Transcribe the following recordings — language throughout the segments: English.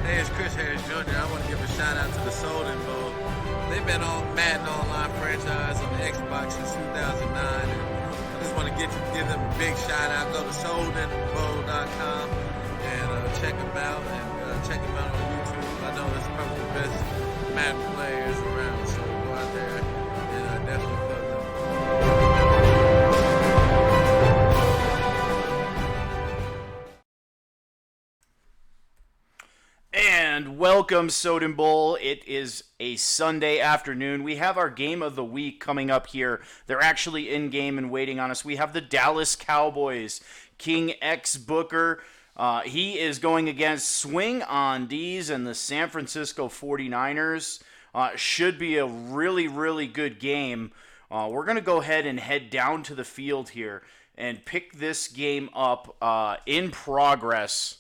Hey, it's Chris Harris Jr. I want to give a shout out to the Soden Bowl. They've been on Madden Online Franchise on the Xbox since 2009. And I just want to give them a big shout out. Go to SodenBowl.com and check them out. And check them out on YouTube. I know that's probably the best Madden players around. So go out there and definitely plug them. And welcome, Soden Bowl. It is a Sunday afternoon. We have our game of the week coming up here. They're actually in game and waiting on us. We have the Dallas Cowboys. King X Booker. He is going against Swing on D's and the San Francisco 49ers. Should be a really, really good game. We're going to go ahead and head down to the field here and pick this game up in progress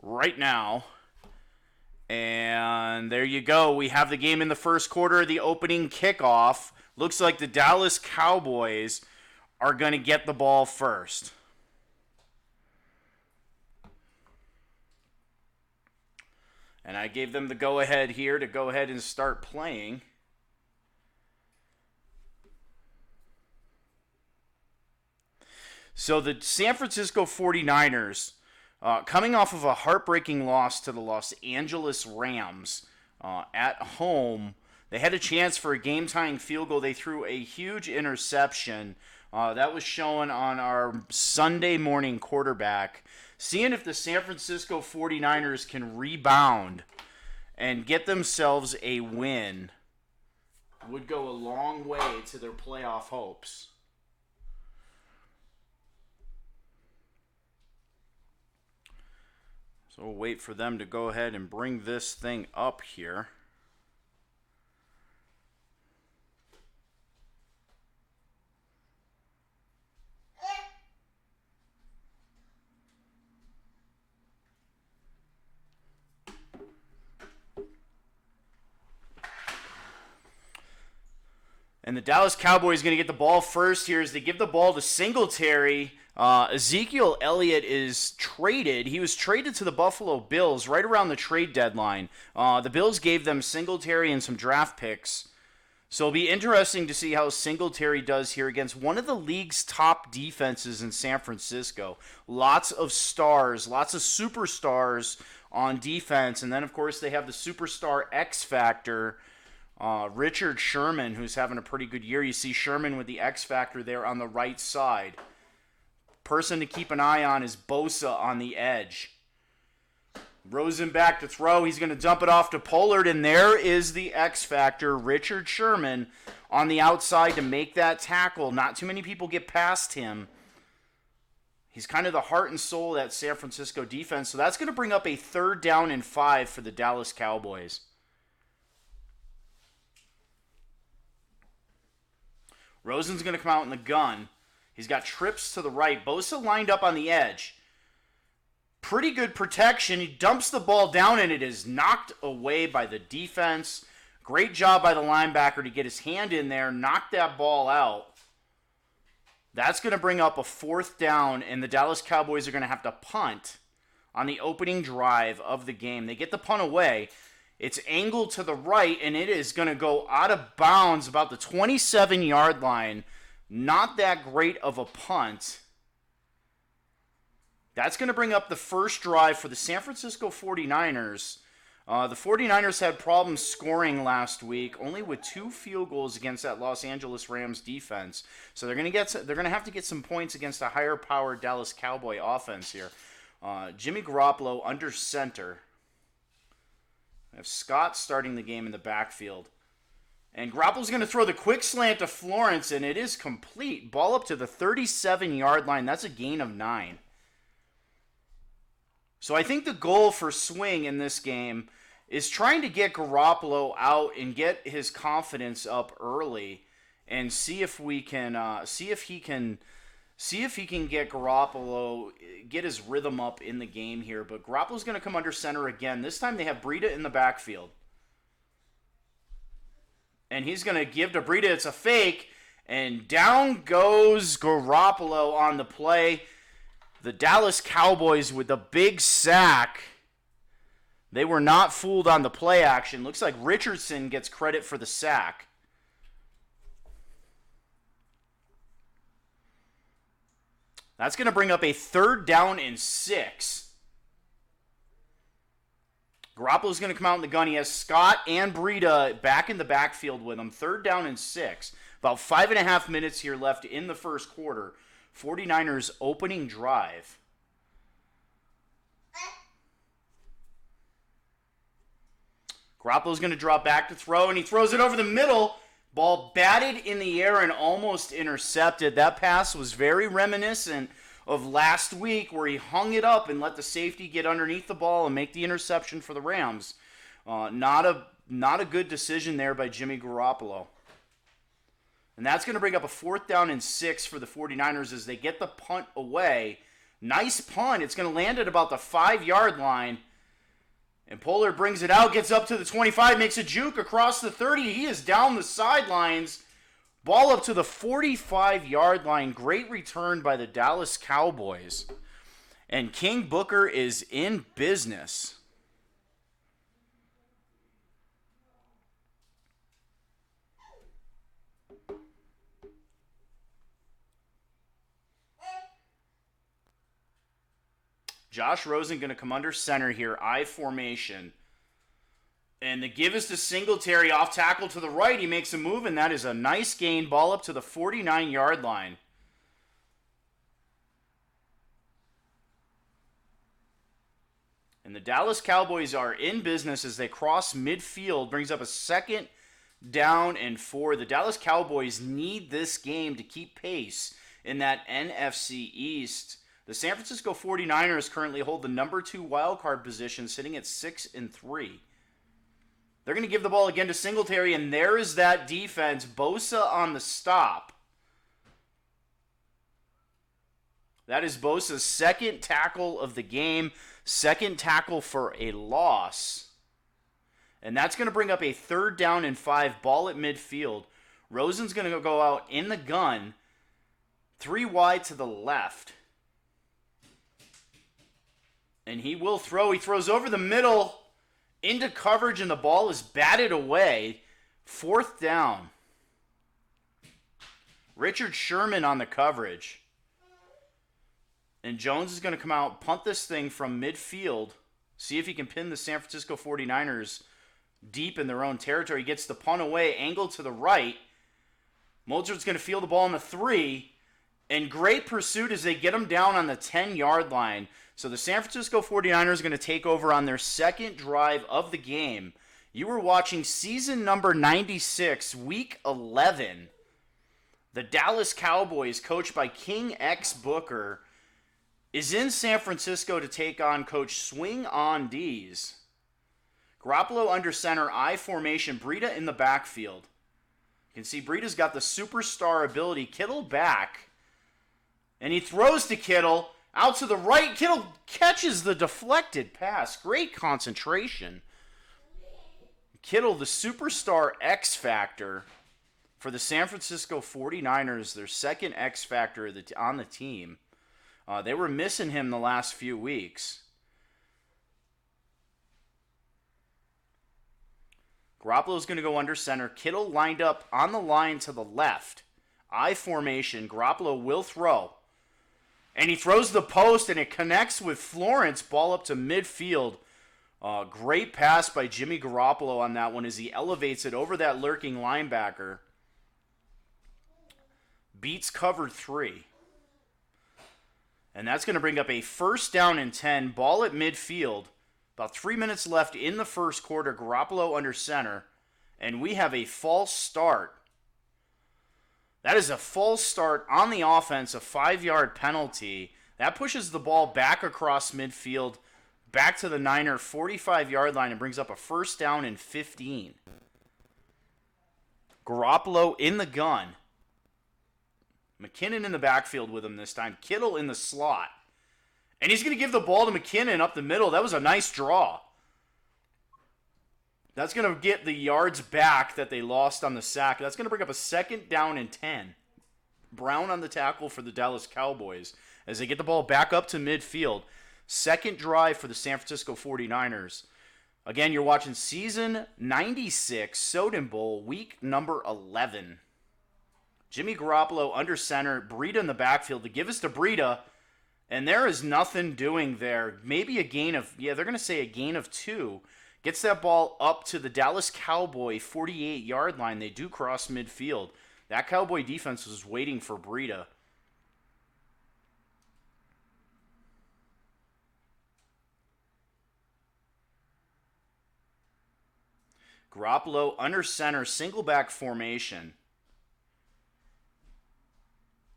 right now. And there you go. We have the game in the first quarter, the opening kickoff. Looks like the Dallas Cowboys are going to get the ball first. And I gave them the go-ahead here to go ahead and start playing. So the San Francisco 49ers, coming off of a heartbreaking loss to the Los Angeles Rams at home, they had a chance for a game-tying field goal. They threw a huge interception. That was shown on our Sunday morning quarterback. Seeing if the San Francisco 49ers can rebound and get themselves a win would go a long way to their playoff hopes. So we'll wait for them to go ahead and bring this thing up here. And the Dallas Cowboys going to get the ball first here as they give the ball to Singletary. Ezekiel Elliott is traded. He was traded to the Buffalo Bills right around the trade deadline. The Bills gave them Singletary and some draft picks. So it'll be interesting to see how Singletary does here against one of the league's top defenses in San Francisco. Lots of stars, lots of superstars on defense. And then, of course, they have the superstar X Factor, Richard Sherman, who's having a pretty good year. You see Sherman with the X Factor there on the right side. Person to keep an eye on is Bosa on the edge. Rosen back to throw. He's going to dump it off to Pollard, and there is the X Factor, Richard Sherman, on the outside to make that tackle. Not too many people get past him. He's kind of the heart and soul of that San Francisco defense, so that's going to bring up a 3rd down and 5 for the Dallas Cowboys. Rosen's going to come out in the gun. He's got trips to the right. Bosa lined up on the edge. Pretty good protection. He dumps the ball down, and it is knocked away by the defense. Great job by the linebacker to get his hand in there, knock that ball out. That's going to bring up a 4th down, and the Dallas Cowboys are going to have to punt on the opening drive of the game. They get the punt away. It's angled to the right, and it is going to go out of bounds about the 27-yard line. Not that great of a punt. That's going to bring up the first drive for the San Francisco 49ers. The 49ers had problems scoring last week, only with 2 field goals against that Los Angeles Rams defense. So they're going to have to get some points against a higher-powered Dallas Cowboy offense here. Jimmy Garoppolo under center. I have Scott starting the game in the backfield. And Garoppolo's going to throw the quick slant to Florence, and it is complete. Ball up to the 37-yard line. That's a gain of 9. So I think the goal for Swing in this game is trying to get Garoppolo out and get his confidence up early and see if we can see if he can get Garoppolo, get his rhythm up in the game here. But Garoppolo's going to come under center again. This time they have Breida in the backfield. And he's going to give to Breida. It's a fake. And down goes Garoppolo on the play. The Dallas Cowboys with a big sack. They were not fooled on the play action. Looks like Richardson gets credit for the sack. That's going to bring up a 3rd down and 6. Garoppolo's going to come out in the gun. He has Scott and Breida back in the backfield with him. 3rd down and 6. About 5.5 minutes here left in the first quarter. 49ers opening drive. Garoppolo's going to drop back to throw, and he throws it over the middle. Ball batted in the air and almost intercepted. That pass was very reminiscent of last week where he hung it up and let the safety get underneath the ball and make the interception for the Rams. Not a good decision there by Jimmy Garoppolo. And that's going to bring up a 4th down and 6 for the 49ers as they get the punt away. Nice punt. It's going to land at about the 5-yard line. And Pollard brings it out, gets up to the 25, makes a juke across the 30. He is down the sidelines. Ball up to the 45-yard line. Great return by the Dallas Cowboys. And King Booker is in business. Josh Rosen going to come under center here, I formation. And the give is to Singletary, off tackle to the right. He makes a move, and that is a nice gain. Ball up to the 49-yard line. And the Dallas Cowboys are in business as they cross midfield. Brings up a 2nd down and 4. The Dallas Cowboys need this game to keep pace in that NFC East. The San Francisco 49ers currently hold the number 2 wildcard position, sitting at 6-3. They're going to give the ball again to Singletary, and there is that defense. Bosa on the stop. That is Bosa's 2nd tackle of the game, 2nd tackle for a loss. And that's going to bring up a 3rd down and 5, ball at midfield. Rosen's going to go out in the gun, 3 wide to the left. And he will throw. He throws over the middle into coverage, and the ball is batted away. 4th down. Richard Sherman on the coverage. And Jones is going to come out, punt this thing from midfield, see if he can pin the San Francisco 49ers deep in their own territory. He gets the punt away, angled to the right. Mozart's going to field the ball on the 3. And great pursuit as they get him down on the 10-yard line. So the San Francisco 49ers are going to take over on their 2nd drive of the game. You were watching season number 96, week 11. The Dallas Cowboys, coached by King X Booker, is in San Francisco to take on Coach Swing on D's. Garoppolo under center, I formation, Breida in the backfield. You can see Breida's got the superstar ability. Kittle back. And he throws to Kittle. Out to the right, Kittle catches the deflected pass. Great concentration. Kittle, the superstar X factor for the San Francisco 49ers, their 2nd X factor on the team. They were missing him the last few weeks. Garoppolo's going to go under center. Kittle lined up on the line to the left. I formation. Garoppolo will throw. And he throws the post, and it connects with Florence. Ball up to midfield. Great pass by Jimmy Garoppolo on that one as he elevates it over that lurking linebacker. Beats cover 3. And that's going to bring up a 1st down and 10. Ball at midfield. About 3 minutes left in the first quarter. Garoppolo under center. And we have a false start. That is a false start on the offense, a 5-yard penalty. That pushes the ball back across midfield, back to the Niner 45-yard line, and brings up a 1st down and 15. Garoppolo in the gun. McKinnon in the backfield with him this time. Kittle in the slot. And he's going to give the ball to McKinnon up the middle. That was a nice draw. That's going to get the yards back that they lost on the sack. That's going to bring up a 2nd down and 10. Brown on the tackle for the Dallas Cowboys as they get the ball back up to midfield. 2nd drive for the San Francisco 49ers. Again, you're watching season 96, Soden Bowl, week number 11. Jimmy Garoppolo under center, Breida in the backfield to give us to Breida, and there is nothing doing there. Maybe a gain of, they're going to say a gain of 2. Gets that ball up to the Dallas Cowboy 48-yard line. They do cross midfield. That Cowboy defense was waiting for Breida. Garoppolo under center, single back formation.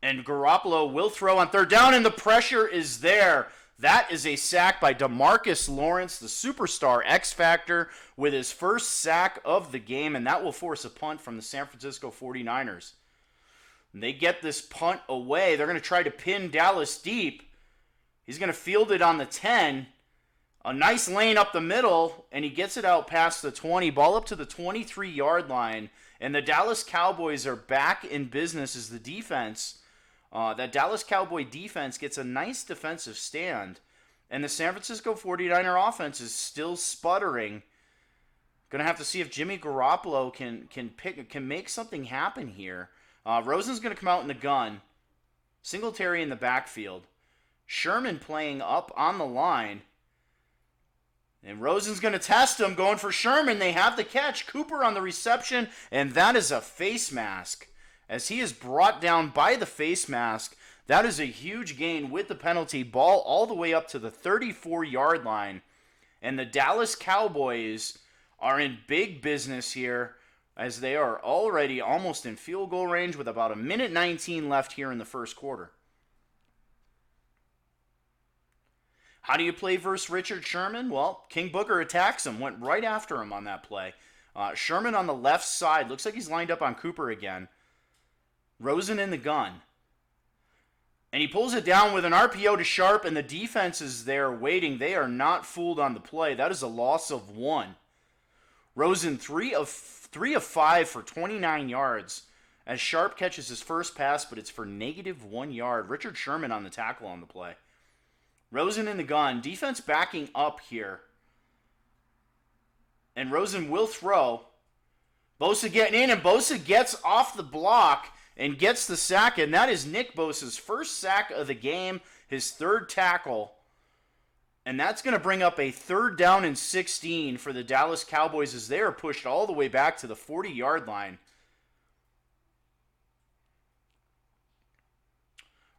And Garoppolo will throw on third down, and the pressure is there. That is a sack by DeMarcus Lawrence, the superstar X Factor, with his first sack of the game, and that will force a punt from the San Francisco 49ers. And they get this punt away. They're going to try to pin Dallas deep. He's going to field it on the 10. A nice lane up the middle, and he gets it out past the 20. Ball up to the 23-yard line, and the Dallas Cowboys are back in business as the defense. That Dallas Cowboy defense gets a nice defensive stand, and the San Francisco 49er offense is still sputtering. Going to have to see if Jimmy Garoppolo can make something happen here. Rosen's going to come out in the gun. Singletary in the backfield. Sherman playing up on the line. And Rosen's going to test him, going for Sherman. They have the catch. Cooper on the reception, and that is a face mask. As he is brought down by the face mask, that is a huge gain with the penalty. Ball all the way up to the 34-yard line. And the Dallas Cowboys are in big business here, as they are already almost in field goal range with about 1:19 left here in the first quarter. How do you play versus Richard Sherman? Well, King Booker attacks him, went right after him on that play. Sherman on the left side. Looks like he's lined up on Cooper again. Rosen in the gun. And he pulls it down with an RPO to Sharp, and the defense is there waiting. They are not fooled on the play. That is a loss of 1. Rosen 3 of 5 for 29 yards as Sharp catches his first pass, but it's for -1 yard. Richard Sherman on the tackle on the play. Rosen in the gun. Defense backing up here. And Rosen will throw. Bosa getting in, and Bosa gets off the block and gets the sack, and that is Nick Bosa's first sack of the game, his third tackle. And that's going to bring up a 3rd down and 16 for the Dallas Cowboys as they are pushed all the way back to the 40-yard line.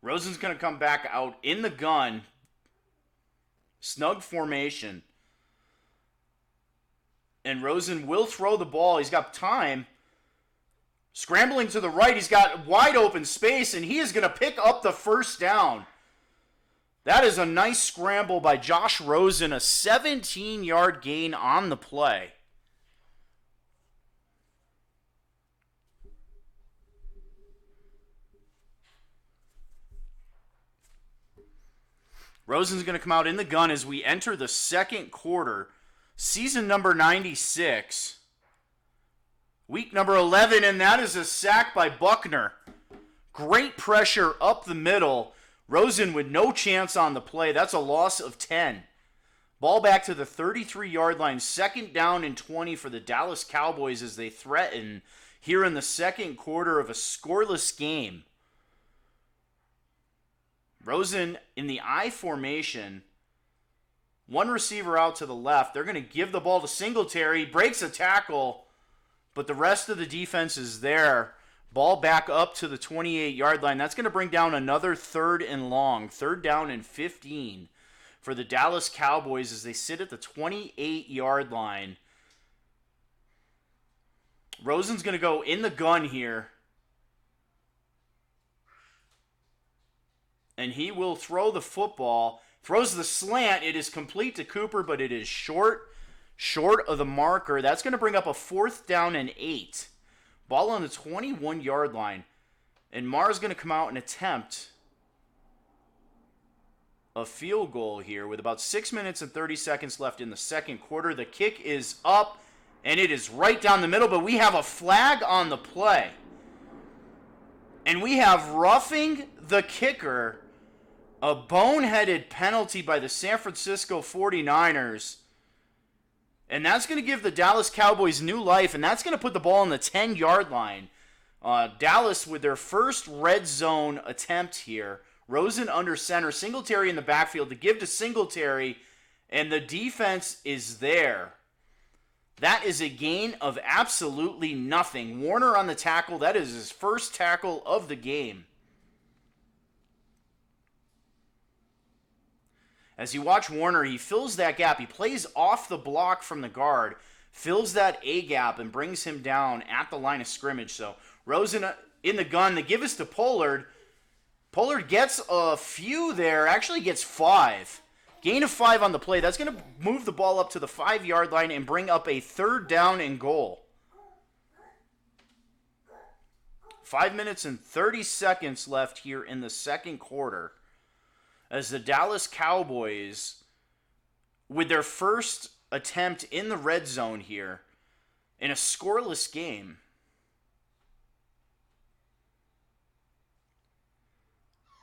Rosen's going to come back out in the gun. Snug formation. And Rosen will throw the ball. He's got time. Scrambling to the right. He's got wide open space, and he is going to pick up the first down. That is a nice scramble by Josh Rosen. A 17-yard gain on the play. Rosen's going to come out in the gun as we enter the second quarter. Season number 96. Week number 11, and that is a sack by Buckner. Great pressure up the middle. Rosen with no chance on the play. That's a loss of 10. Ball back to the 33-yard line. 2nd down and 20 for the Dallas Cowboys as they threaten here in the second quarter of a scoreless game. Rosen in the I formation. One receiver out to the left. They're going to give the ball to Singletary. Breaks a tackle, but the rest of the defense is there. Ball back up to the 28-yard line. That's going to bring down another 3rd and long. 3rd down and 15 for the Dallas Cowboys as they sit at the 28-yard line. Rosen's going to go in the gun here. And he will throw the football. Throws the slant. It is complete to Cooper, but it is short of the marker. That's going to bring up a 4th down and 8. Ball on the 21-yard line. And Marr's going to come out and attempt a field goal here with about 6 minutes and 30 seconds left in the second quarter. The kick is up, and it is right down the middle, but we have a flag on the play. And we have roughing the kicker. A boneheaded penalty by the San Francisco 49ers. And that's going to give the Dallas Cowboys new life, and that's going to put the ball on the 10-yard line. Dallas with their first red zone attempt here. Rosen under center, Singletary in the backfield to give to Singletary, and the defense is there. That is a gain of absolutely nothing. Warner on the tackle. That is his first tackle of the game. As you watch Warner, he fills that gap. He plays off the block from the guard, fills that A gap, and brings him down at the line of scrimmage. So Rosen in the gun. They give us to Pollard. Pollard gets a few there. Actually gets 5. Gain of 5 on the play. That's going to move the ball up to the 5-yard line and bring up a 3rd down and goal. 5 minutes and 30 seconds left here in the second quarter, as the Dallas Cowboys, with their first attempt in the red zone here in a scoreless game.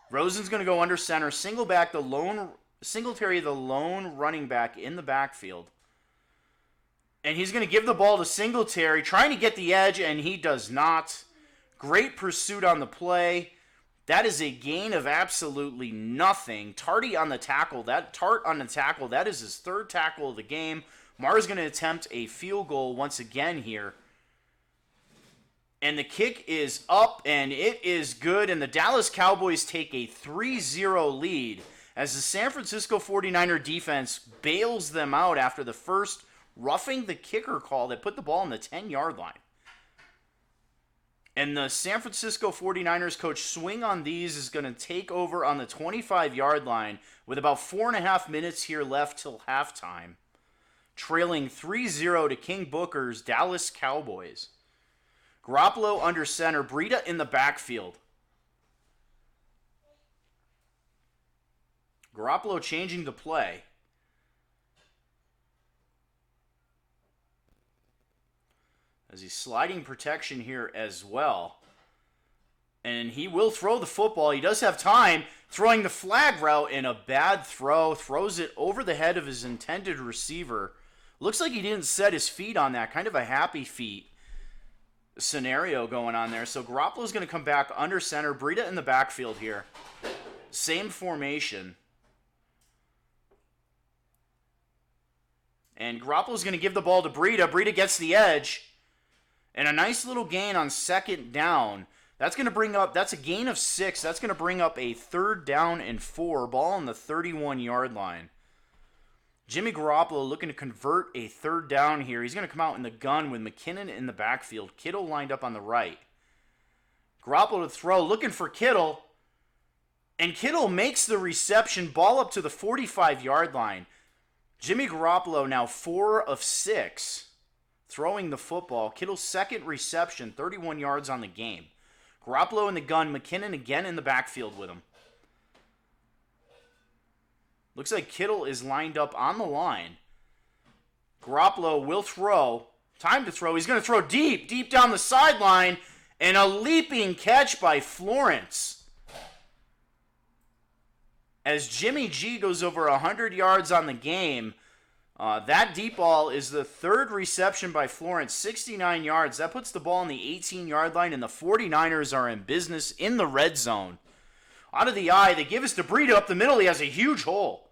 Rosen's going to go under center, Singletary, the lone running back in the backfield. And he's going to give the ball to Singletary, trying to get the edge, and he does not. Great pursuit on the play. That is a gain of absolutely nothing. Tart on the tackle. That is his 3rd tackle of the game. Marr's going to attempt a field goal once again here. And the kick is up, and it is good. And the Dallas Cowboys take a 3-0 lead as the San Francisco 49er defense bails them out after the first roughing the kicker call that put the ball on the 10-yard line. And the San Francisco 49ers coach Swing on these is going to take over on the 25-yard line with about 4.5 minutes here left till halftime, trailing 3-0 to King Booker's Dallas Cowboys. Garoppolo under center, Breida in the backfield. Garoppolo changing the play. As he's sliding protection here as well. And he will throw the football. He does have time. Throwing the flag route in a bad throw. Throws it over the head of his intended receiver. Looks like he didn't set his feet on that. Kind of a happy feet scenario going on there. So Garoppolo's going to come back under center. Breida in the backfield here. Same formation. And Garoppolo's going to give the ball to Breida. Breida gets the edge. And a nice little gain on 2nd down. That's a gain of 6. That's going to bring up a 3rd down and 4. Ball on the 31-yard line. Jimmy Garoppolo looking to convert a 3rd down here. He's going to come out in the gun with McKinnon in the backfield. Kittle lined up on the right. Garoppolo to throw, looking for Kittle. And Kittle makes the reception. Ball up to the 45-yard line. Jimmy Garoppolo now 4 of 6 throwing the football. Kittle's 2nd reception, 31 yards on the game. Garoppolo in the gun, McKinnon again in the backfield with him. Looks like Kittle is lined up on the line. Garoppolo will throw. Time to throw. He's going to throw deep down the sideline. And a leaping catch by Florence. As Jimmy G goes over 100 yards on the game, that deep ball is the 3rd reception by Florence, 69 yards. That puts the ball on the 18-yard line, and the 49ers are in business in the red zone. Out of the eye, they give us to Breida up the middle. He has a huge hole.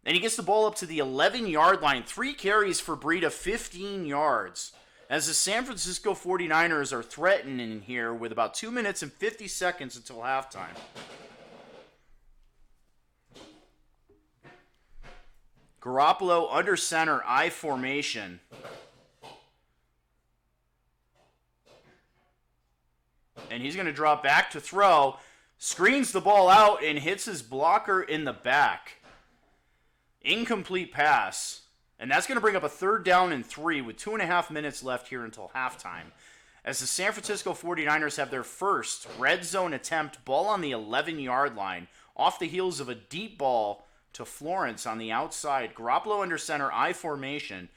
And he gets the ball up to the 11-yard line. 3 carries for Breida, 15 yards. As the San Francisco 49ers are threatening here with about 2 minutes and 50 seconds until halftime. Garoppolo under center, I formation. And he's going to drop back to throw. Screens the ball out and hits his blocker in the back. Incomplete pass. And that's going to bring up a 3rd down and 3 with 2.5 minutes left here until halftime. As the San Francisco 49ers have their first red zone attempt, ball on the 11-yard line, off the heels of a deep ball to Florence on the outside. Garoppolo under center, I formation.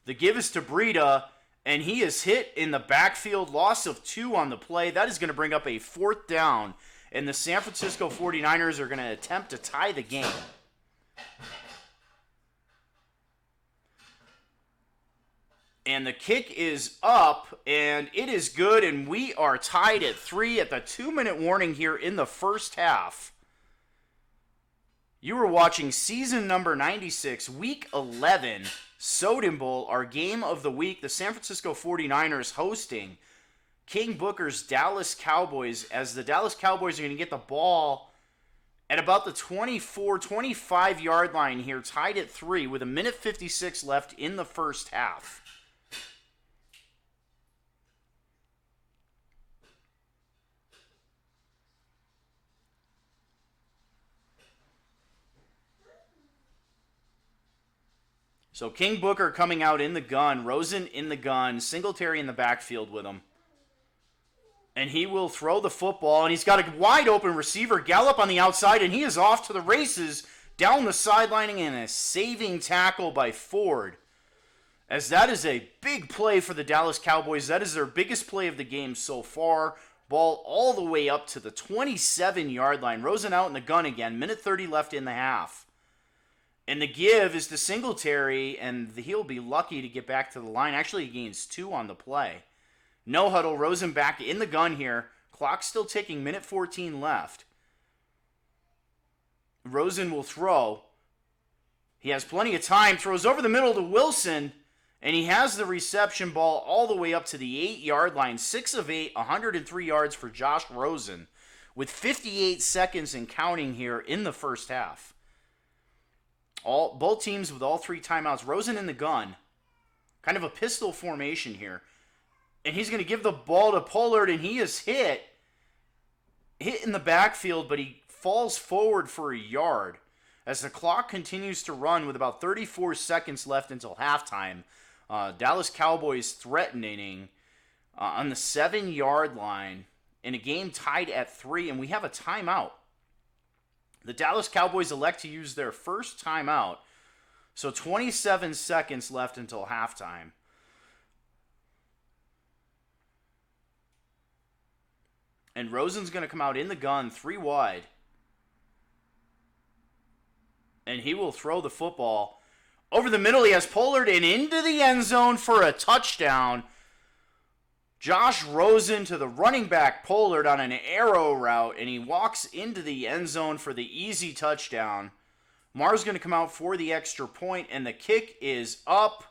The give is to Breida, and he is hit in the backfield. Loss of 2 on the play. That is going to bring up a 4th down, and the San Francisco 49ers are going to attempt to tie the game. And the kick is up, and it is good, and we are tied at 3 at the 2-minute warning here in the first half. You were watching season number 96, week 11, Soden Bowl, our game of the week. The San Francisco 49ers hosting King Booker's Dallas Cowboys, as the Dallas Cowboys are going to get the ball at about the 24, 25-yard line here, tied at 3 with 1:56 left in the first half. So King Booker coming out in the gun, Rosen in the gun, Singletary in the backfield with him. And he will throw the football, and he's got a wide open receiver, Gallup on the outside, and he is off to the races down the sidelining, and a saving tackle by Ford. As that is a big play for the Dallas Cowboys. That is their biggest play of the game so far. Ball all the way up to the 27-yard line. Rosen out in the gun again, 1:30 left in the half. And the give is to Singletary, and he'll be lucky to get back to the line. Actually, he gains 2 on the play. No huddle, Rosen back in the gun here. Clock still ticking, 1:14 left. Rosen will throw. He has plenty of time, throws over the middle to Wilson, and he has the reception, ball all the way up to the 8-yard line. 6 of 8, 103 yards for Josh Rosen, with 58 seconds and counting here in the first half. Both teams with all 3 timeouts. Rosen in the gun. Kind of a pistol formation here. And he's going to give the ball to Pollard, and he is hit in the backfield, but he falls forward for a yard. As the clock continues to run with about 34 seconds left until halftime, Dallas Cowboys threatening on the 7-yard line in a game tied at 3, and we have a timeout. The Dallas Cowboys elect to use their first timeout, so 27 seconds left until halftime. And Rosen's going to come out in the gun, 3 wide. And he will throw the football over the middle. He has Pollard and into the end zone for a touchdown. Josh Rosen to the running back Pollard on an arrow route, and he walks into the end zone for the easy touchdown. Marr's going to come out for the extra point, and the kick is up,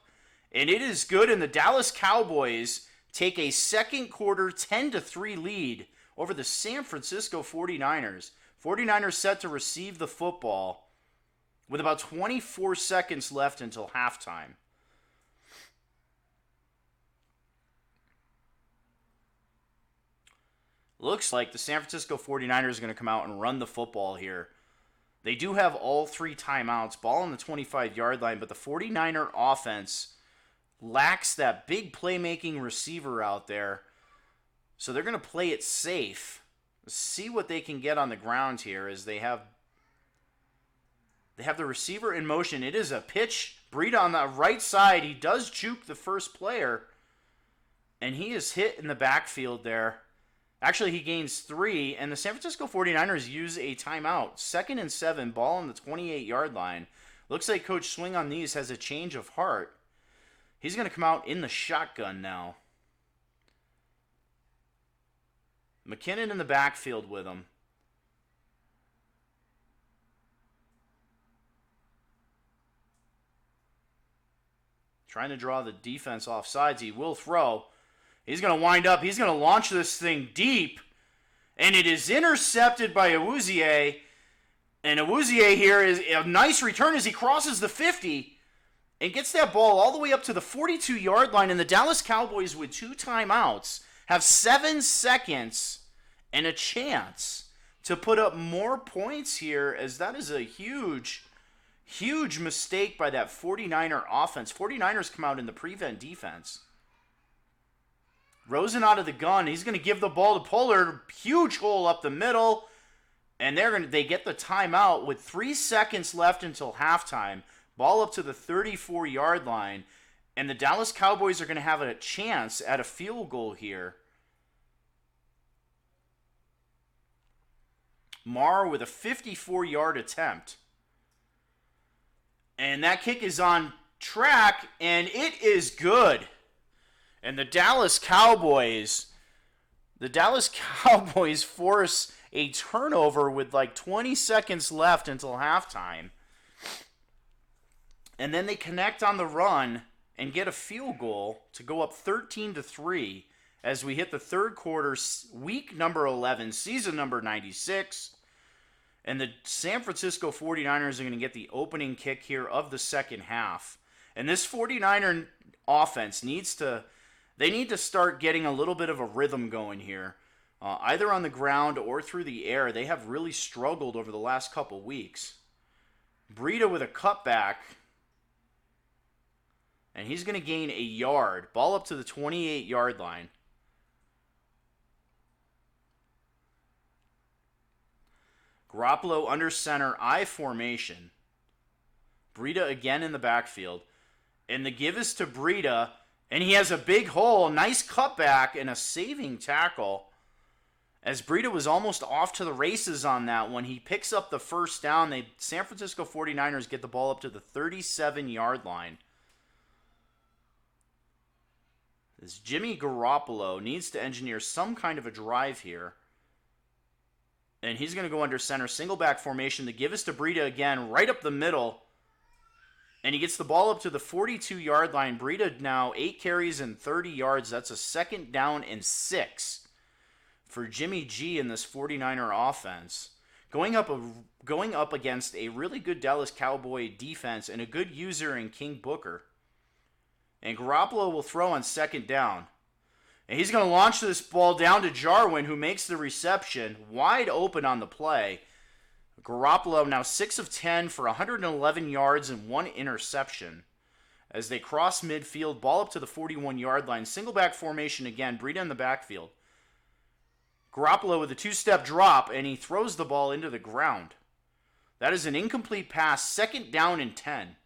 and it is good, and the Dallas Cowboys take a second quarter 10-3 lead over the San Francisco 49ers. 49ers set to receive the football with about 24 seconds left until halftime. Looks like the San Francisco 49ers are going to come out and run the football here. They do have all 3 timeouts, ball on the 25-yard line, but the 49er offense lacks that big playmaking receiver out there. So they're going to play it safe. Let's see what they can get on the ground here as they have the receiver in motion. It is a pitch. Breida on the right side. He does juke the first player, and he is hit in the backfield there. Actually, he gains 3, and the San Francisco 49ers use a timeout. 2nd and 7, ball on the 28-yard line. Looks like Coach Swing on these has a change of heart. He's going to come out in the shotgun now. McKinnon in the backfield with him. Trying to draw the defense off sides. He will throw. He's going to wind up. He's going to launch this thing deep. And it is intercepted by Awuzie. And Awuzie here is a nice return as he crosses the 50 and gets that ball all the way up to the 42-yard line. And the Dallas Cowboys, with 2 timeouts, have 7 seconds and a chance to put up more points here, as that is a huge mistake by that 49er offense. 49ers come out in the prevent defense. Rosen out of the gun. He's going to give the ball to Pollard. Huge hole up the middle. And they get the timeout with 3 seconds left until halftime. Ball up to the 34-yard line. And the Dallas Cowboys are going to have a chance at a field goal here. Marr with a 54-yard attempt. And that kick is on track, and it is good. And the Dallas Cowboys force a turnover with like 20 seconds left until halftime. And then they connect on the run and get a field goal to go up 13-3 as we hit the third quarter, week number 11, season number 96. And the San Francisco 49ers are going to get the opening kick here of the second half. And this 49er offense need to start getting a little bit of a rhythm going here. Either on the ground or through the air. They have really struggled over the last couple weeks. Breida with a cutback. And he's going to gain a yard. Ball up to the 28-yard line. Garoppolo under center, I formation. Breida again in the backfield. And the give is to Breida. And he has a big hole. Nice cutback and a saving tackle. As Breida was almost off to the races on that one. He picks up the first down. San Francisco 49ers get the ball up to the 37-yard line. As Jimmy Garoppolo needs to engineer some kind of a drive here. And he's going to go under center. Single back formation. The give is to Breida again. Right up the middle. And he gets the ball up to the 42-yard line. Breida now 8 carries and 30 yards. That's a second down and 6 for Jimmy G in this 49er offense. Going up against a really good Dallas Cowboy defense and a good user in King Booker. And Garoppolo will throw on second down. And he's going to launch this ball down to Jarwin, who makes the reception. Wide open on the play. Garoppolo now 6 of 10 for 111 yards and 1 interception. As they cross midfield, ball up to the 41-yard line. Single back formation again. Breida in the backfield. Garoppolo with a 2-step drop, and he throws the ball into the ground. That is an incomplete pass. Second down and 10.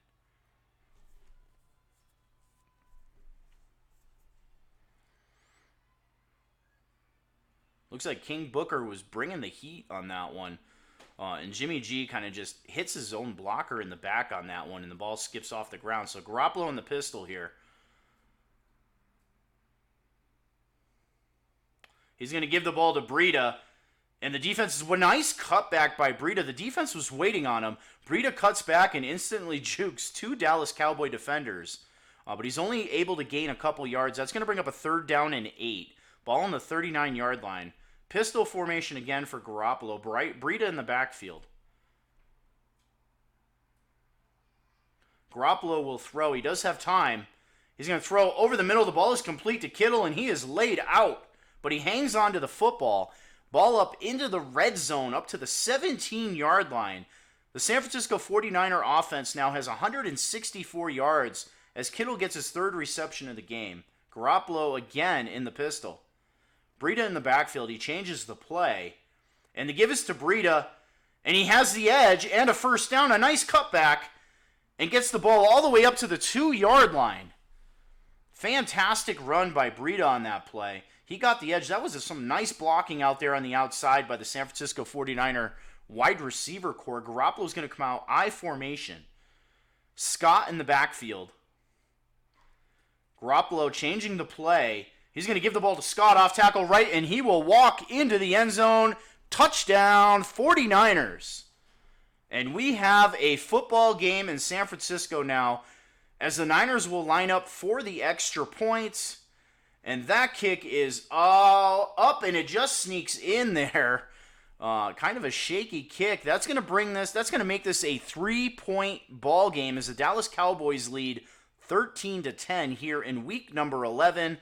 Looks like King Booker was bringing the heat on that one. And Jimmy G kind of just hits his own blocker in the back on that one, and the ball skips off the ground. So Garoppolo in the pistol here. He's going to give the ball to Breida. And the defense is a nice cutback by Breida. The defense was waiting on him. Breida cuts back and instantly jukes 2 Dallas Cowboy defenders. But he's only able to gain a couple yards. That's going to bring up a third down and 8. Ball on the 39-yard line. Pistol formation again for Garoppolo. Breida in the backfield. Garoppolo will throw. He does have time. He's going to throw over the middle. The ball is complete to Kittle, and he is laid out. But he hangs on to the football. Ball up into the red zone, up to the 17-yard line. The San Francisco 49er offense now has 164 yards as Kittle gets his third reception of the game. Garoppolo again in the pistol. Breida in the backfield. He changes the play. And the give is to Breida. And he has the edge and a first down. A nice cutback. And gets the ball all the way up to the 2-yard line. Fantastic run by Breida on that play. He got the edge. That was some nice blocking out there on the outside by the San Francisco 49er wide receiver core. Garoppolo's going to come out I formation. Scott in the backfield. Garoppolo changing the play. He's going to give the ball to Scott off tackle right, and he will walk into the end zone. Touchdown, 49ers. And we have a football game in San Francisco now as the Niners will line up for the extra points. And that kick is all up, and it just sneaks in there. Kind of a shaky kick. That's going to make this a 3-point ball game as the Dallas Cowboys lead 13-10 here in week number 11.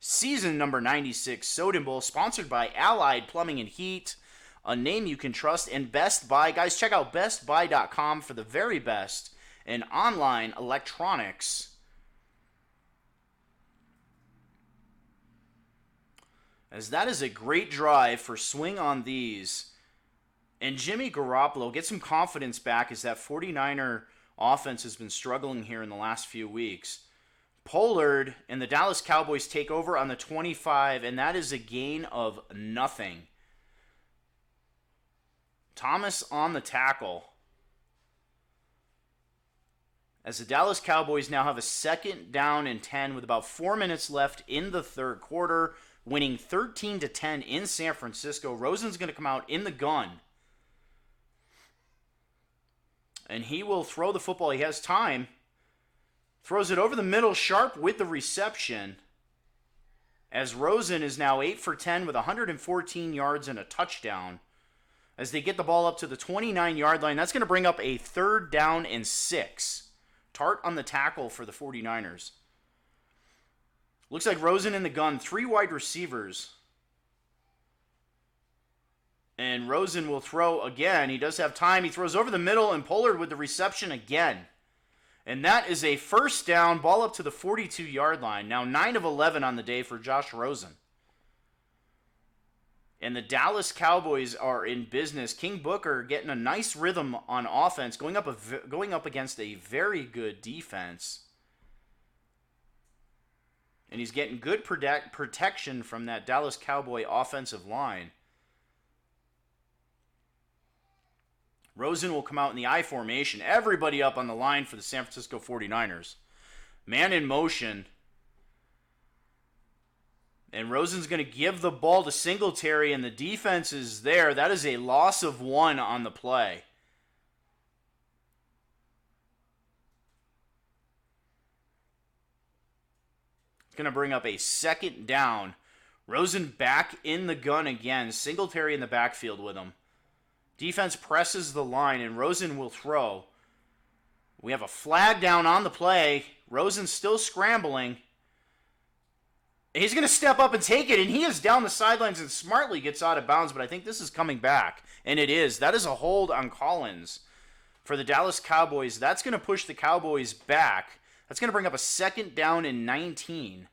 Season number 96, Soden Bowl, sponsored by Allied Plumbing and Heat, a name you can trust, and Best Buy. Guys, check out bestbuy.com for the very best in online electronics. As that is a great drive for swing on these. And Jimmy Garoppolo gets some confidence back as that 49er offense has been struggling here in the last few weeks. Pollard and the Dallas Cowboys take over on the 25, and that is a gain of nothing. Thomas on the tackle. as the Dallas Cowboys now have a 2nd down and 10 with about 4 minutes left in the third quarter, winning 13-10 in San Francisco. Rosen's going to come out in the gun, and he will throw the football. He has time. Throws it over the middle, Sharp with the reception, as Rosen is now 8 for 10 with 114 yards and a touchdown. As they get the ball up to the 29-yard line, that's going to bring up a 3rd down and 6. Tart on the tackle for the 49ers. Looks like Rosen in the gun, 3 wide receivers. And Rosen will throw again. He does have time. He throws over the middle, and Pollard with the reception again. And that is a 1st down, ball up to the 42-yard line. Now 9 of 11 on the day for Josh Rosen. And the Dallas Cowboys are in business. King Booker getting a nice rhythm on offense, going up against a very good defense. And he's getting good protection from that Dallas Cowboy offensive line. Rosen will come out in the I formation. Everybody up on the line for the San Francisco 49ers. Man in motion. And Rosen's going to give the ball to Singletary, and the defense is there. That is a loss of 1 on the play. It's going to bring up a 2nd down. Rosen back in the gun again. Singletary in the backfield with him. Defense presses the line, and Rosen will throw. We have a flag down on the play. Rosen's still scrambling. He's going to step up and take it, and he is down the sidelines and smartly gets out of bounds, but I think this is coming back, and it is. That is a hold on Collins for the Dallas Cowboys. That's going to push the Cowboys back. That's going to bring up a 2nd down and 19.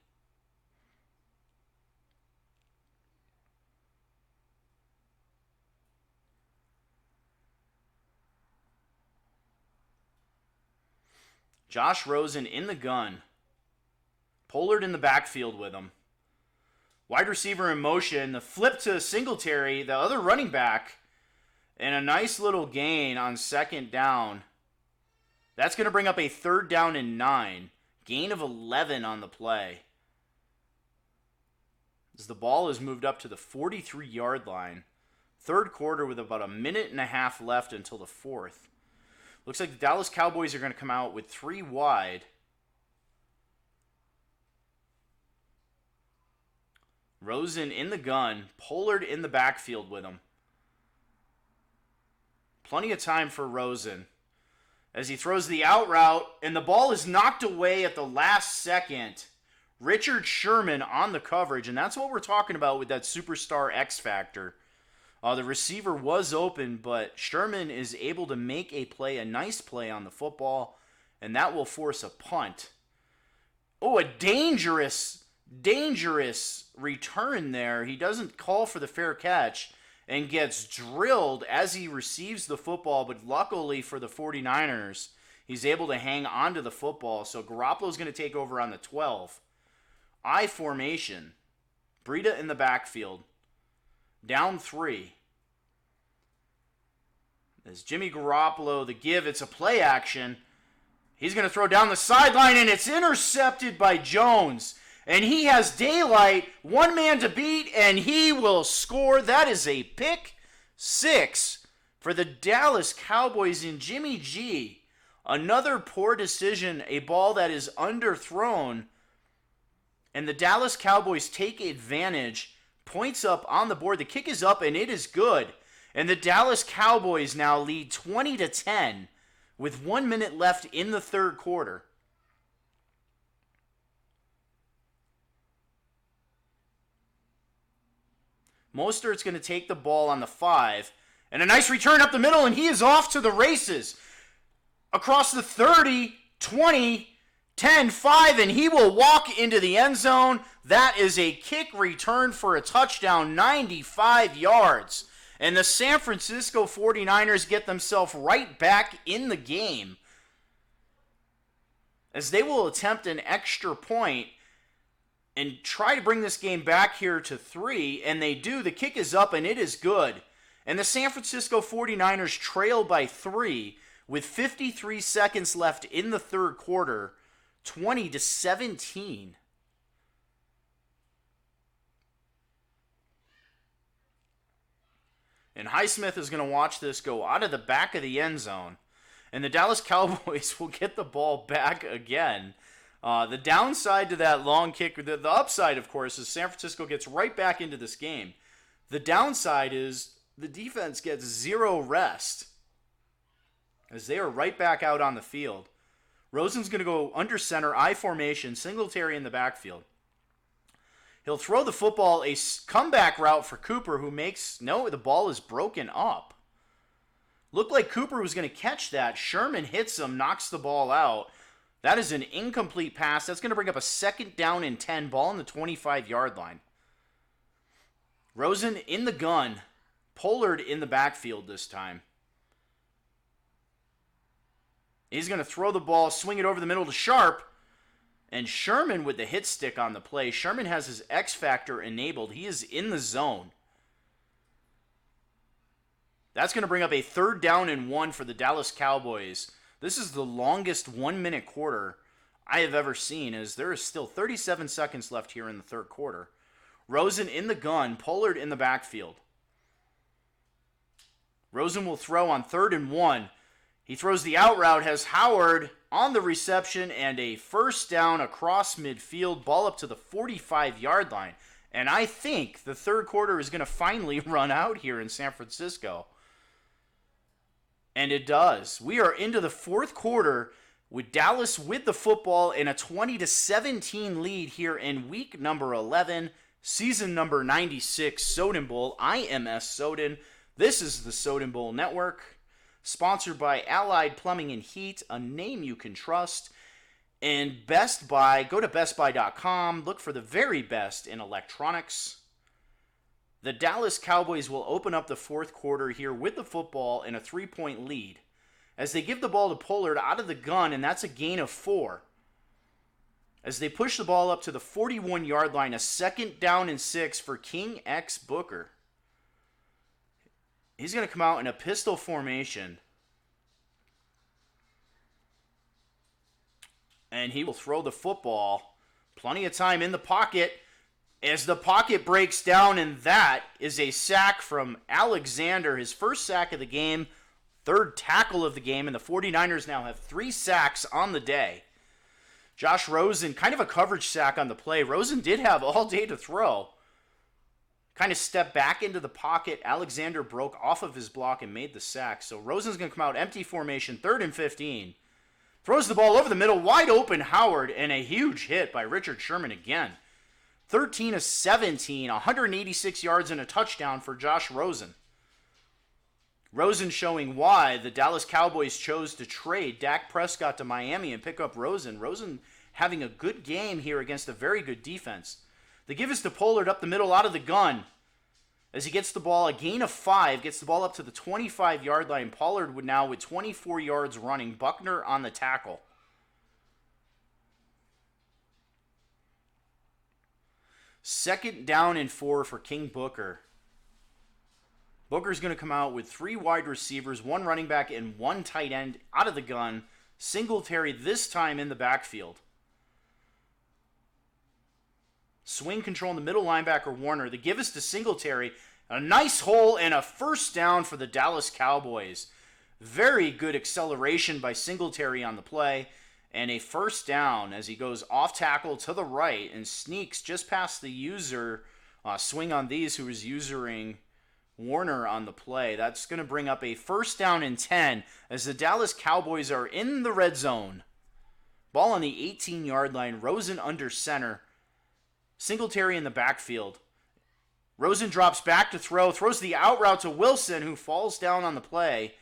Josh Rosen in the gun. Pollard in the backfield with him. Wide receiver in motion. The flip to Singletary, the other running back. And a nice little gain on 2nd down. That's going to bring up a 3rd down and 9. Gain of 11 on the play. As the ball is moved up to the 43-yard line. Third quarter with about a minute and a half left until the 4th. Looks like the Dallas Cowboys are going to come out with 3 wide. Rosen in the gun, Pollard in the backfield with him. Plenty of time for Rosen as he throws the out route, and the ball is knocked away at the last second. Richard Sherman on the coverage, and that's what we're talking about with that superstar X factor. The receiver was open, but Sherman is able to make a play, a nice play on the football, and that will force a punt. Oh, a dangerous return there. He doesn't call for the fair catch and gets drilled as he receives the football, but luckily for the 49ers, he's able to hang on to the football. So Garoppolo's going to take over on the 12. I formation. Breida in the backfield. Down 3. As Jimmy Garoppolo, the give, it's a play action. He's going to throw down the sideline, and it's intercepted by Jones. And he has daylight, 1 man to beat, and he will score. That is a pick 6 for the Dallas Cowboys in Jimmy G. Another poor decision, a ball that is underthrown. And the Dallas Cowboys take advantage. Points up on the board. The kick is up, and it is good. And the Dallas Cowboys now lead 20-10 with 1 minute left in the third quarter. Mostert's going to take the ball on the 5. And a nice return up the middle, and he is off to the races. Across the 30, 20, 10, 5, and he will walk into the end zone. That is a kick return for a touchdown, 95 yards. And the San Francisco 49ers get themselves right back in the game, as they will attempt an extra point and try to bring this game back here to 3, and they do. The kick is up, and it is good. And the San Francisco 49ers trail by 3 with 53 seconds left in the third quarter, 20-17. And Highsmith is going to watch this go out of the back of the end zone. And the Dallas Cowboys will get the ball back again. The downside to that long kick, the upside, of course, is San Francisco gets right back into this game. The downside is the defense gets zero rest as they are right back out on the field. Rosen's going to go under center, I formation, Singletary in the backfield. He'll throw the football, a comeback route for Cooper, who the ball is broken up. Looked like Cooper was going to catch that. Sherman hits him, knocks the ball out. That is an incomplete pass. That's going to bring up a 2nd down and 10, ball on the 25-yard line. Rosen in the gun. Pollard in the backfield this time. He's going to throw the ball, swing it over the middle to Sharp. And Sherman with the hit stick on the play. Sherman has his X Factor enabled. He is in the zone. That's going to bring up a 3rd down and 1 for the Dallas Cowboys. This is the longest 1-minute quarter I have ever seen, as there is still 37 seconds left here in the third quarter. Rosen in the gun, Pollard in the backfield. Rosen will throw on 3rd and 1. He throws the out route, has Howard on the reception, and a 1st down across midfield, ball up to the 45-yard line. And I think the third quarter is going to finally run out here in San Francisco. And it does. We are into the fourth quarter with Dallas with the football in a 20-17 lead here in week number 11, season number 96, Soden Bowl. I am S. Soden. This is the Soden Bowl Network, sponsored by Allied Plumbing and Heat, a name you can trust. And Best Buy, go to bestbuy.com, look for the very best in electronics. The Dallas Cowboys will open up the fourth quarter here with the football in a 3-point lead as they give the ball to Pollard out of the gun, and that's a gain of 4. As they push the ball up to the 41-yard line, a 2nd down and 6 for King X Booker. He's going to come out in a pistol formation. And he will throw the football. Plenty of time in the pocket as the pocket breaks down, and that is a sack from Alexander, his first sack of the game, 3rd tackle of the game, and the 49ers now have 3 sacks on the day. Josh Rosen, kind of a coverage sack on the play. Rosen did have all day to throw. Kind of stepped back into the pocket. Alexander broke off of his block and made the sack. So Rosen's going to come out empty formation, 3rd and 15. Throws the ball over the middle, wide open Howard, and a huge hit by Richard Sherman again. 13-17, 186 yards and a touchdown for Josh Rosen. Rosen showing why the Dallas Cowboys chose to trade Dak Prescott to Miami and pick up Rosen. Rosen having a good game here against a very good defense. They give us to Pollard up the middle out of the gun. As he gets the ball, a gain of 5, gets the ball up to the 25-yard line. Pollard would now with 24 yards running. Buckner on the tackle. Second down and 4 for King Booker. Booker's going to come out with 3 wide receivers, 1 running back, and 1 tight end out of the gun. Singletary this time in the backfield. Swing control in the middle linebacker, Warner. They give us to Singletary. A nice hole and a 1st down for the Dallas Cowboys. Very good acceleration by Singletary on the play. And a 1st down as he goes off tackle to the right and sneaks just past the user. Swing on these who is usering Warner on the play. That's going to bring up a 1st down and 10 as the Dallas Cowboys are in the red zone. Ball on the 18-yard line. Rosen under center. Singletary in the backfield. Rosen drops back to throw, throws the out route to Wilson, who falls down on the play,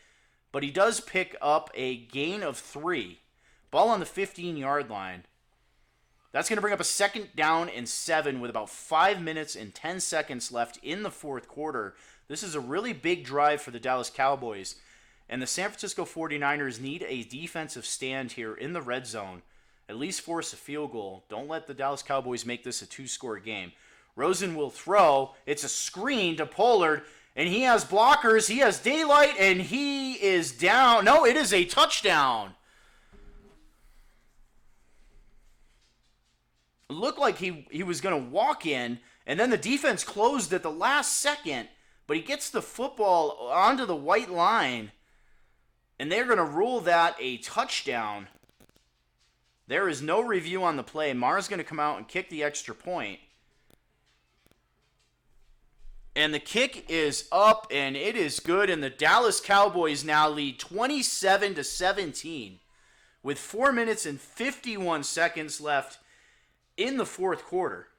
but he does pick up a gain of 3. Ball on the 15-yard line. That's going to bring up a 2nd down and 7 with about 5 minutes and 10 seconds left in the fourth quarter. This is a really big drive for the Dallas Cowboys, and the San Francisco 49ers need a defensive stand here in the red zone. At least force a field goal. Don't let the Dallas Cowboys make this a 2-score game. Rosen will throw. It's a screen to Pollard, And he has blockers, he has daylight, and he is down. No, it is a touchdown. It looked like he was going to walk in, and then the defense closed at the last second, but he gets the football onto the white line, and they're going to rule that a touchdown. There is no review on the play. Marr's going to come out and kick the extra point. And the kick is up, and it is good. And the Dallas Cowboys now lead 27-17 with 4 minutes and 51 seconds left in the fourth quarter.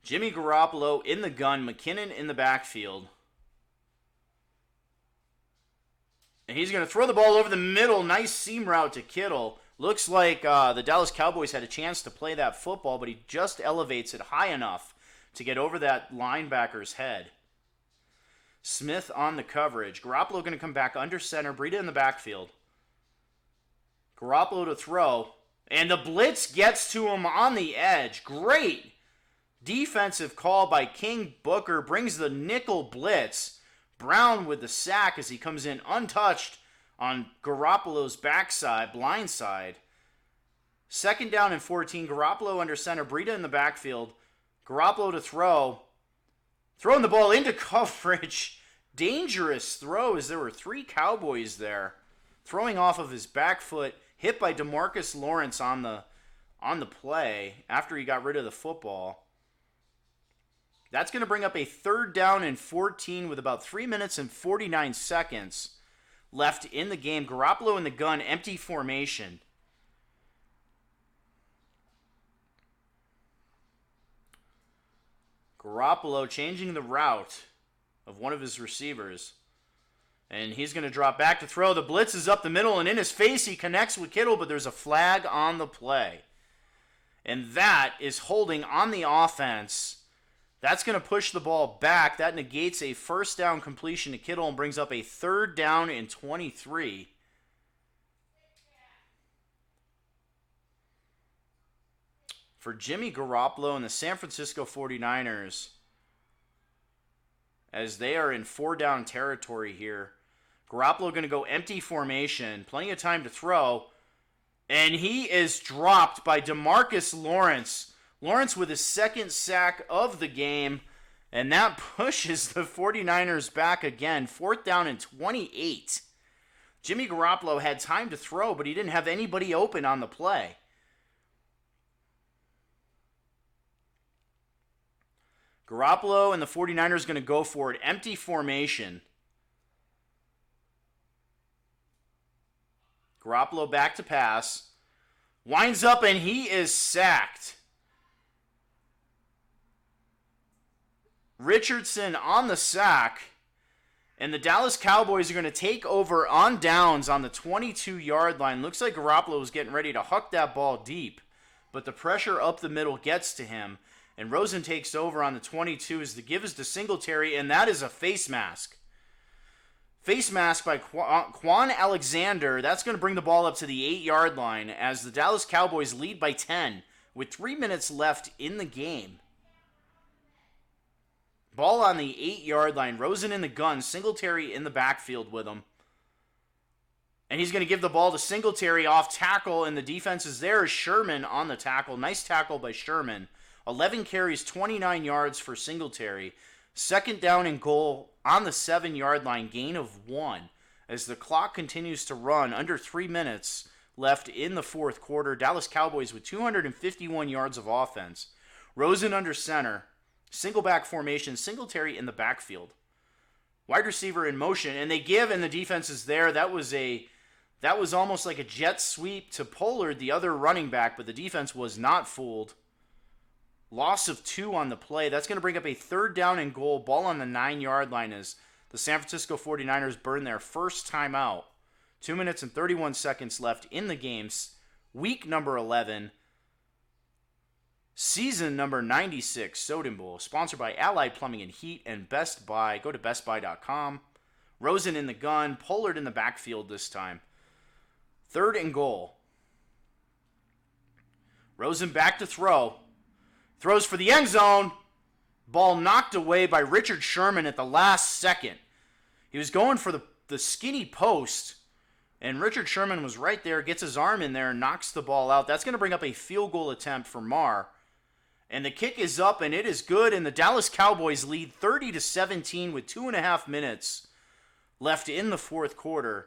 Jimmy Garoppolo in the gun, McKinnon in the backfield. And he's going to throw the ball over the middle. Nice seam route to Kittle. Looks like the Dallas Cowboys had a chance to play that football, but he just elevates it high enough to get over that linebacker's head. Smith on the coverage. Garoppolo going to come back under center. Breida in the backfield. Garoppolo to throw. And the blitz gets to him on the edge. Great defensive call by King Booker. Brings the nickel blitz. Brown with the sack as he comes in untouched on Garoppolo's backside, blind side. Second down and 14. Garoppolo under center. Breida in the backfield. Garoppolo to throw. Throwing the ball into coverage. Dangerous throw as there were three Cowboys there. Throwing off of his back foot. Hit by DeMarcus Lawrence on the play after he got rid of the football. That's going to bring up a third down and 14 with about 3 minutes and 49 seconds left in the game. Garoppolo in the gun, empty formation. Garoppolo changing the route of one of his receivers. And he's going to drop back to throw. The blitz is up the middle, and in his face he connects with Kittle, but there's a flag on the play. And that is holding on the offense. That's going to push the ball back. That negates a first down completion to Kittle and brings up a third down and 23. For Jimmy Garoppolo and the San Francisco 49ers, as they are in four down territory here. Garoppolo going to go empty formation. Plenty of time to throw. And he is dropped by DeMarcus Lawrence. Lawrence with his second sack of the game, and that pushes the 49ers back again. Fourth down and 28. Jimmy Garoppolo had time to throw, but he didn't have anybody open on the play. Garoppolo and the 49ers going to go for it. Empty formation. Garoppolo back to pass. Winds up, and he is sacked. Richardson on the sack, and the Dallas Cowboys are going to take over on downs on the 22-yard line. Looks like Garoppolo was getting ready to huck that ball deep, but the pressure up the middle gets to him, and Rosen takes over on the 22 as the give is to Singletary, and that is a face mask. Face mask by Quan Alexander. That's going to bring the ball up to the 8-yard line as the Dallas Cowboys lead by 10 with 3 minutes left in the game. Ball on the 8-yard line. Rosen in the gun. Singletary in the backfield with him. And he's going to give the ball to Singletary off tackle, and the defense is there. Sherman on the tackle. Nice tackle by Sherman. 11 carries, 29 yards for Singletary. Second down and goal on the 7-yard line. Gain of 1 as the clock continues to run. Under 3 minutes left in the fourth quarter. Dallas Cowboys with 251 yards of offense. Rosen under center. Single back formation, Singletary in the backfield. Wide receiver in motion, and they give, and the defense is there. That was almost like a jet sweep to Pollard, the other running back, but the defense was not fooled. Loss of 2 on the play. That's going to bring up a third down and goal. Ball on the 9-yard line as the San Francisco 49ers burn their first timeout. 2 minutes and 31 seconds left in the game. Week number 11. Season number 96 Soden Bowl, sponsored by Allied Plumbing and Heat and Best Buy. Go to bestbuy.com. Rosen in the gun, Pollard in the backfield this time. 3rd and goal. Rosen back to throw. Throws for the end zone. Ball knocked away by Richard Sherman at the last second. He was going for the skinny post, and Richard Sherman was right there, gets his arm in there, and knocks the ball out. That's going to bring up a field goal attempt for Marr. And the kick is up, and it is good, and the Dallas Cowboys lead 30-17 with 2.5 minutes left in the fourth quarter.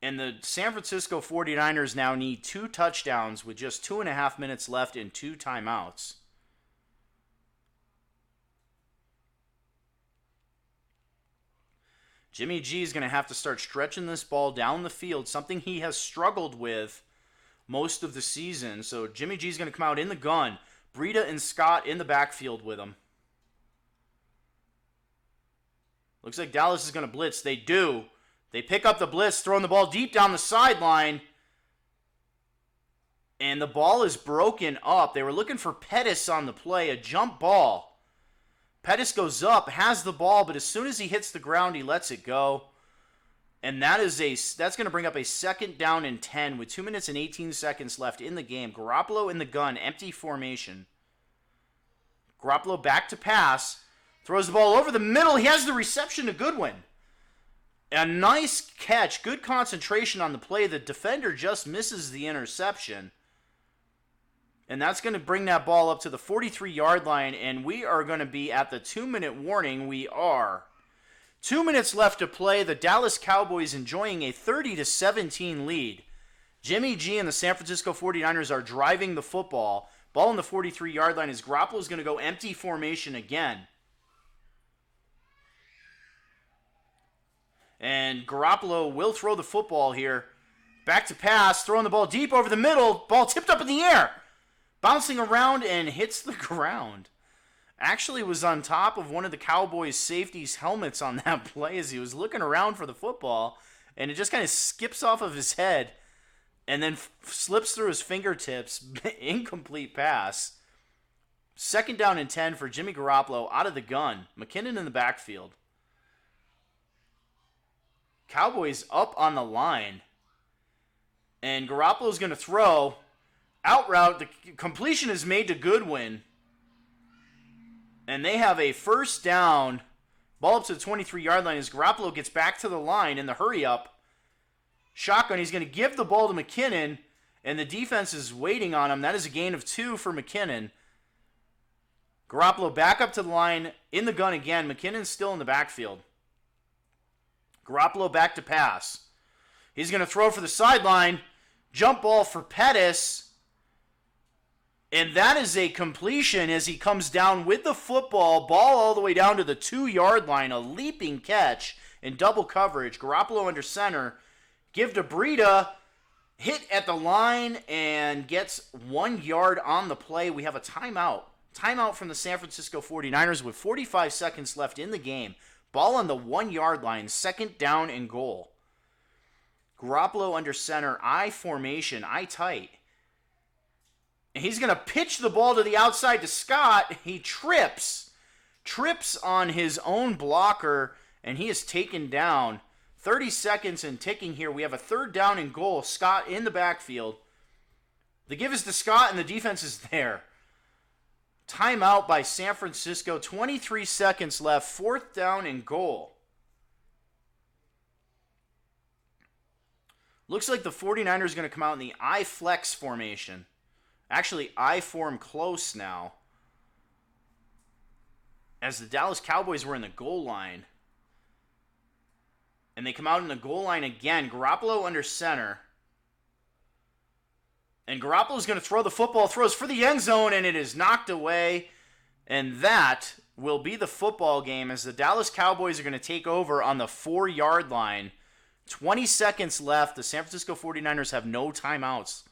And the San Francisco 49ers now need 2 touchdowns with just 2.5 minutes left and 2 timeouts. Jimmy G is going to have to start stretching this ball down the field, something he has struggled with most of the season. So Jimmy G is going to come out in the gun. Breida and Scott in the backfield with him. Looks like Dallas is going to blitz. They do. They pick up the blitz, throwing the ball deep down the sideline. And the ball is broken up. They were looking for Pettis on the play, a jump ball. Pettis goes up, has the ball, but as soon as he hits the ground, he lets it go. And that's going to bring up a 2nd down and 10 with 2 minutes and 18 seconds left in the game. Garoppolo in the gun, empty formation. Garoppolo back to pass, throws the ball over the middle. He has the reception to Goodwin. A nice catch, good concentration on the play. The defender just misses the interception. And that's going to bring that ball up to the 43-yard line, and we are going to be at the 2-minute warning. We are. 2 minutes left to play. The Dallas Cowboys enjoying a 30-17 lead. Jimmy G and the San Francisco 49ers are driving the football. Ball on the 43-yard line as Garoppolo is going to go empty formation again. And Garoppolo will throw the football here. Back to pass, throwing the ball deep over the middle. Ball tipped up in the air. Bouncing around and hits the ground. Actually was on top of one of the Cowboys' safety's helmets on that play as he was looking around for the football. And it just kind of skips off of his head and then slips through his fingertips. Incomplete pass. 2nd down and 10 for Jimmy Garoppolo out of the gun. McKinnon in the backfield. Cowboys up on the line. And Garoppolo's going to throw. Out route, the completion is made to Goodwin. And they have a 1st down. Ball up to the 23-yard line as Garoppolo gets back to the line in the hurry-up. Shotgun, he's going to give the ball to McKinnon, and the defense is waiting on him. That is a gain of 2 for McKinnon. Garoppolo back up to the line in the gun again. McKinnon's still in the backfield. Garoppolo back to pass. He's going to throw for the sideline. Jump ball for Pettis. And that is a completion as he comes down with the football, ball all the way down to the 2-yard line, a leaping catch in double coverage. Garoppolo under center, give to Breida, hit at the line and gets 1 yard on the play. We have a timeout. Timeout from the San Francisco 49ers with 45 seconds left in the game. Ball on the 1-yard line, 2nd down and goal. Garoppolo under center, I formation, I tight. He's going to pitch the ball to the outside to Scott. He trips on his own blocker, and he is taken down. 30 seconds and ticking here. We have a 3rd down and goal. Scott in the backfield. The give is to Scott, and the defense is there. Timeout by San Francisco. 23 seconds left. 4th down and goal. Looks like the 49ers are going to come out in the I-flex formation. Actually, I-form close now. As the Dallas Cowboys were in the goal line. And they come out in the goal line again. Garoppolo under center. And Garoppolo's going to throw the football. Throws for the end zone, and it is knocked away. And that will be the football game as the Dallas Cowboys are going to take over on the 4-yard line. 20 seconds left. The San Francisco 49ers have no timeouts.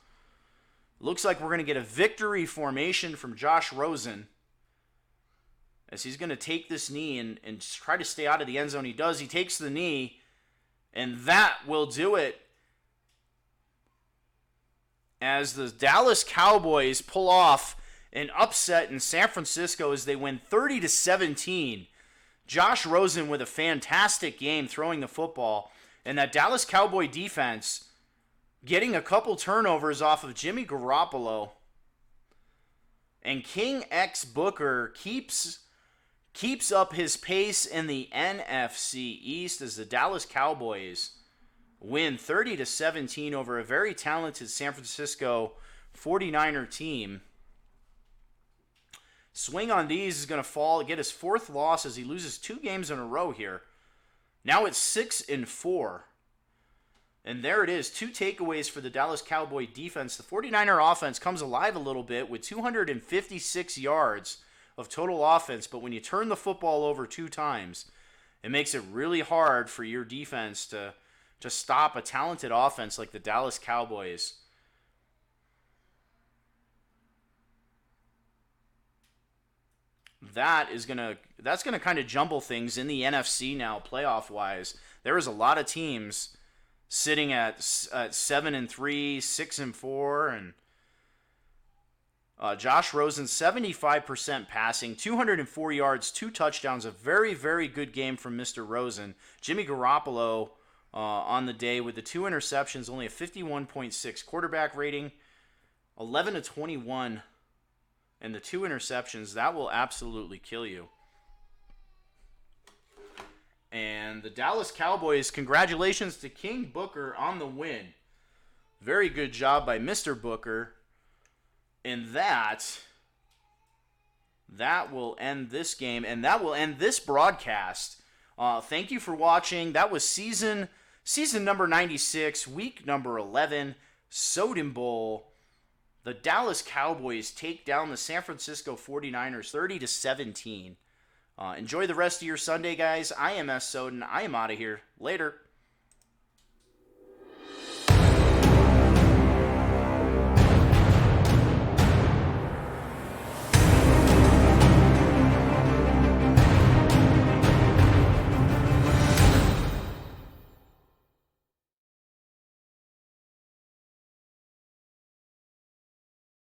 Looks like we're going to get a victory formation from Josh Rosen as he's going to take this knee and try to stay out of the end zone. He does. He takes the knee, and that will do it. as the Dallas Cowboys pull off an upset in San Francisco as they win 30-17. Josh Rosen with a fantastic game throwing the football, and that Dallas Cowboy defense getting a couple turnovers off of Jimmy Garoppolo. And King X Booker keeps up his pace in the NFC East as the Dallas Cowboys win 30-17 over a very talented San Francisco 49er team. Swing on these is going to fall, get his fourth loss as he loses 2 games in a row here. Now it's 6-4. And there it is, 2 takeaways for the Dallas Cowboy defense. The 49er offense comes alive a little bit with 256 yards of total offense, but when you turn the football over 2 times, it makes it really hard for your defense to stop a talented offense like the Dallas Cowboys. That's gonna kind of jumble things in the NFC now, playoff wise. There is a lot of teams sitting at 7-3, 6-4, and Josh Rosen 75% passing, 204 yards, 2 touchdowns, a very, very good game from Mr. Rosen. Jimmy Garoppolo on the day with the 2 interceptions, only a 51.6 quarterback rating, 11-21. And the 2 interceptions, that will absolutely kill you. And the Dallas Cowboys, congratulations to King Booker on the win. Very good job by Mr. Booker. And that will end this game, and that will end this broadcast. Thank you for watching. That was season number 96, week number 11, Soden Bowl. The Dallas Cowboys take down the San Francisco 49ers 30-17. Enjoy the rest of your Sunday, guys. I am S. Soden. I am out of here. Later.